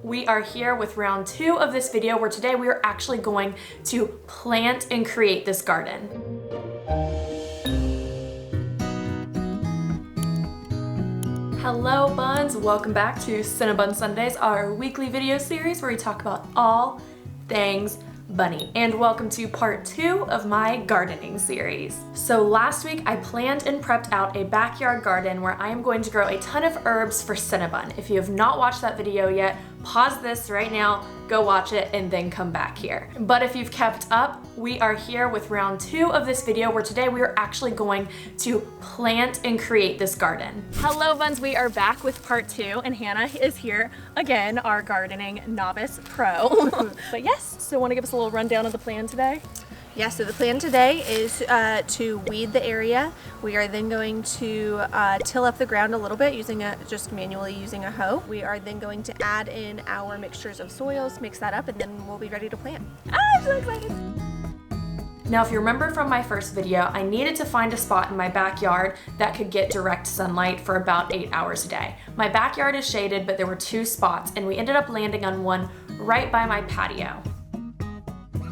we are here with round 2 of this video where today we are actually going to plant and create this garden. Hello Buns, welcome back to Cinnabun Sundays, our weekly video series where we talk about all things bunny. And welcome to part 2 of my gardening series. So last week I planned and prepped out a backyard garden where I am going to grow a ton of herbs for Cinnabun. If you have not watched that video yet, pause this right now, go watch it, and then come back here. But if you've kept up, we are here with round 2 of this video where today we are actually going to plant and create this garden. Hello Buns, we are back with part 2 and Hannah is here again, our gardening novice pro. But yes, so want to give us a little rundown of the plan today? Yeah, so the plan today is to weed the area. We are then going to till up the ground a little bit just manually using a hoe. We are then going to add in our mixtures of soils, mix that up, and then we'll be ready to plant. I'm so excited! Now, if you remember from my first video, I needed to find a spot in my backyard that could get direct sunlight for about 8 hours a day. My backyard is shaded, but there were 2 spots, and we ended up landing on one right by my patio.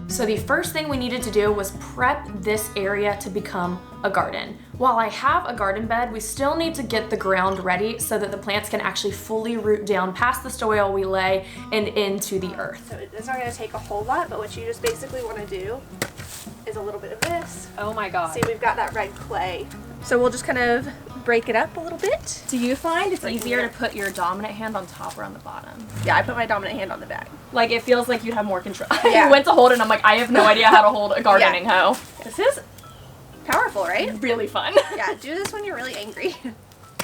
So the first thing we needed to do was prep this area to become a garden. While I have a garden bed, we still need to get the ground ready so that the plants can actually fully root down past the soil we lay and into the earth. So it's not going to take a whole lot, but what you just basically want to do is a little bit of this. Oh my God. See, we've got that red clay. So we'll just kind of break it up a little bit. Do you find it's easier to put your dominant hand on top or on the bottom? Yeah, I put my dominant hand on the back. Like, it feels like you'd have more control. Yeah. I went to hold it and I'm like, I have no idea how to hold a gardening hoe. This is powerful, right? Really fun. Yeah, do this when you're really angry.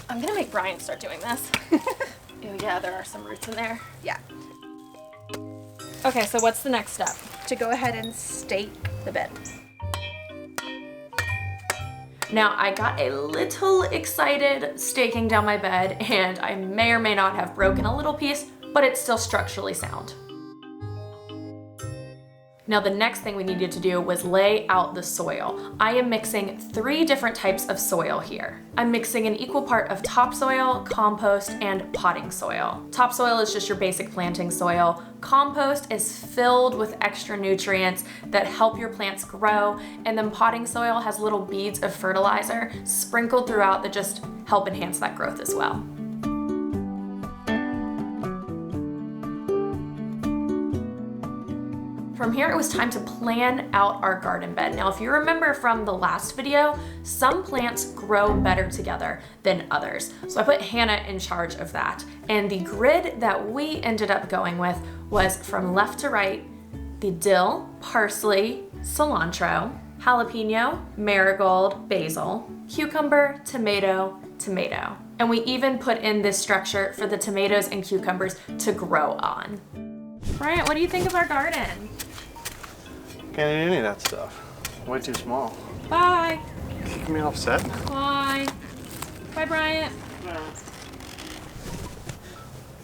I'm gonna make Brian start doing this. Oh yeah, there are some roots in there. Yeah. Okay, so what's the next step? To go ahead and stake the bed. Now, I got a little excited staking down my bed, and I may or may not have broken a little piece, but it's still structurally sound. Now, the next thing we needed to do was lay out the soil. I am mixing 3 different types of soil here. I'm mixing an equal part of topsoil, compost, and potting soil. Topsoil is just your basic planting soil. Compost is filled with extra nutrients that help your plants grow, and then potting soil has little beads of fertilizer sprinkled throughout that just help enhance that growth as well. From here, it was time to plan out our garden bed. Now, if you remember from the last video, some plants grow better together than others. So I put Hannah in charge of that. And the grid that we ended up going with was from left to right, the dill, parsley, cilantro, jalapeno, marigold, basil, cucumber, tomato, tomato. And we even put in this structure for the tomatoes and cucumbers to grow on. Brian, what do you think of our garden? Can't eat any of that stuff. Way too small. Bye. Kick me offset? Bye. Bye, Bryant. No.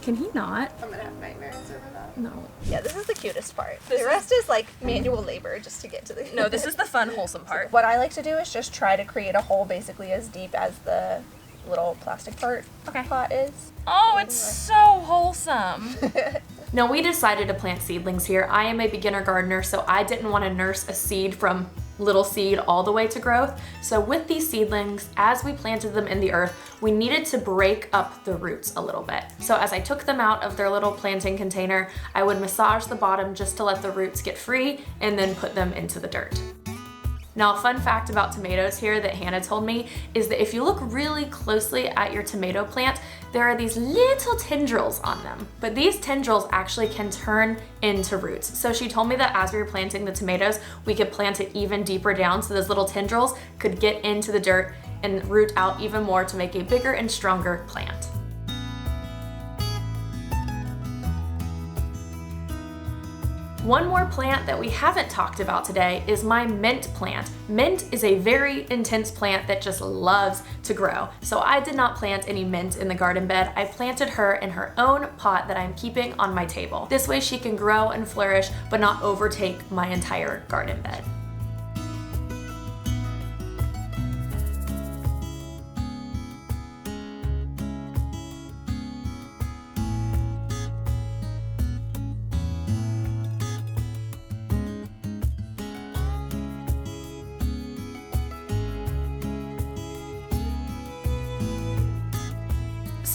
Can he not? I'm gonna have nightmares over that. No. Yeah, this is the cutest part. The rest is like manual labor just to get to the... No, this is the fun, wholesome part. What I like to do is just try to create a hole basically as deep as the little plastic pot is. Oh, it's so wholesome. Now, we decided to plant seedlings here. I am a beginner gardener, so I didn't want to nurse a seed from little seed all the way to growth. So with these seedlings, as we planted them in the earth, we needed to break up the roots a little bit. So as I took them out of their little planting container, I would massage the bottom just to let the roots get free and then put them into the dirt. Now, a fun fact about tomatoes here that Hannah told me is that if you look really closely at your tomato plant, there are these little tendrils on them. But these tendrils actually can turn into roots. So she told me that as we were planting the tomatoes, we could plant it even deeper down so those little tendrils could get into the dirt and root out even more to make a bigger and stronger plant. One more plant that we haven't talked about today is my mint plant. Mint is a very intense plant that just loves to grow. So I did not plant any mint in the garden bed. I planted her in her own pot that I'm keeping on my table. This way she can grow and flourish, but not overtake my entire garden bed.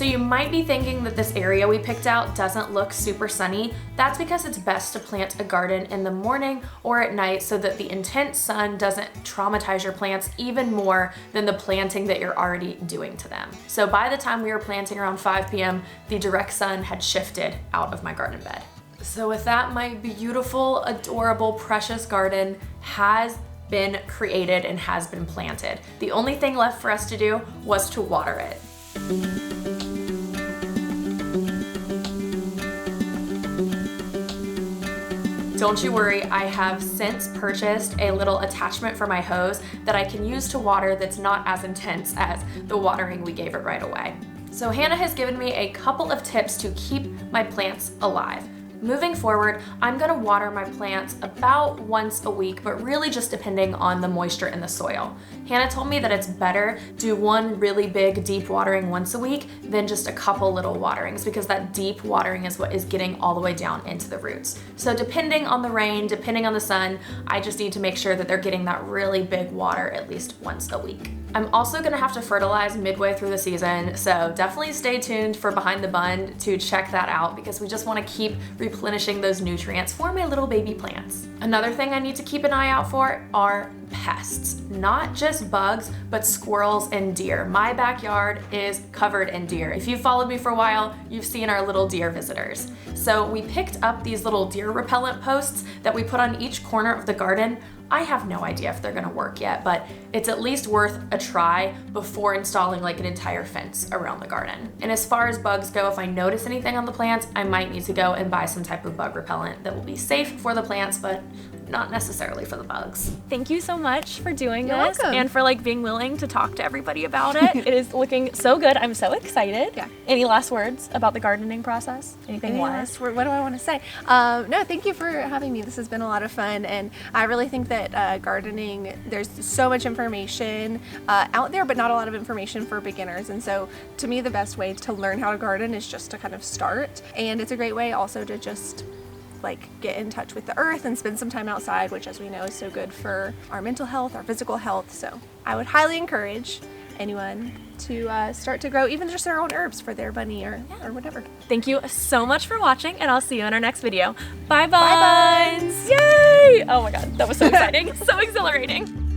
So you might be thinking that this area we picked out doesn't look super sunny. That's because it's best to plant a garden in the morning or at night so that the intense sun doesn't traumatize your plants even more than the planting that you're already doing to them. So by the time we were planting around 5 p.m., the direct sun had shifted out of my garden bed. So with that, my beautiful, adorable, precious garden has been created and has been planted. The only thing left for us to do was to water it. Don't you worry, I have since purchased a little attachment for my hose that I can use to water that's not as intense as the watering we gave it right away. So Hannah has given me a couple of tips to keep my plants alive. Moving forward, I'm gonna water my plants about once a week, but really just depending on the moisture in the soil. Hannah told me that it's better do one really big deep watering once a week than just a couple little waterings, because that deep watering is what is getting all the way down into the roots. So depending on the rain, depending on the sun, I just need to make sure that they're getting that really big water at least once a week. I'm also gonna have to fertilize midway through the season, so definitely stay tuned for Behind the Bun to check that out, because we just wanna keep replenishing those nutrients for my little baby plants. Another thing I need to keep an eye out for are pests. Not just bugs, but squirrels and deer. My backyard is covered in deer. If you've followed me for a while, you've seen our little deer visitors. So we picked up these little deer repellent posts that we put on each corner of the garden. I have no idea if they're gonna work yet, but it's at least worth a try before installing like an entire fence around the garden. And as far as bugs go, if I notice anything on the plants, I might need to go and buy some type of bug repellent that will be safe for the plants, but not necessarily for the bugs. Thank you so much for doing You're this welcome. and for like being willing to talk to everybody about it. It is looking so good. I'm so excited. Yeah. Any last words about the gardening process? Anything Any wise? last word? What do I want to say? No, thank you for having me. This has been a lot of fun, and I really think that gardening, there's so much information out there, but not a lot of information for beginners. And so to me, the best way to learn how to garden is just to kind of start. And it's a great way also to just like get in touch with the earth and spend some time outside, which as we know is so good for our mental health, our physical health. So I would highly encourage anyone to start to grow even just their own herbs for their bunny or whatever. Thank you so much for watching, and I'll see you in our next video. Bye, Bye, Buns! Yay! Oh my god, that was so exciting. So exhilarating.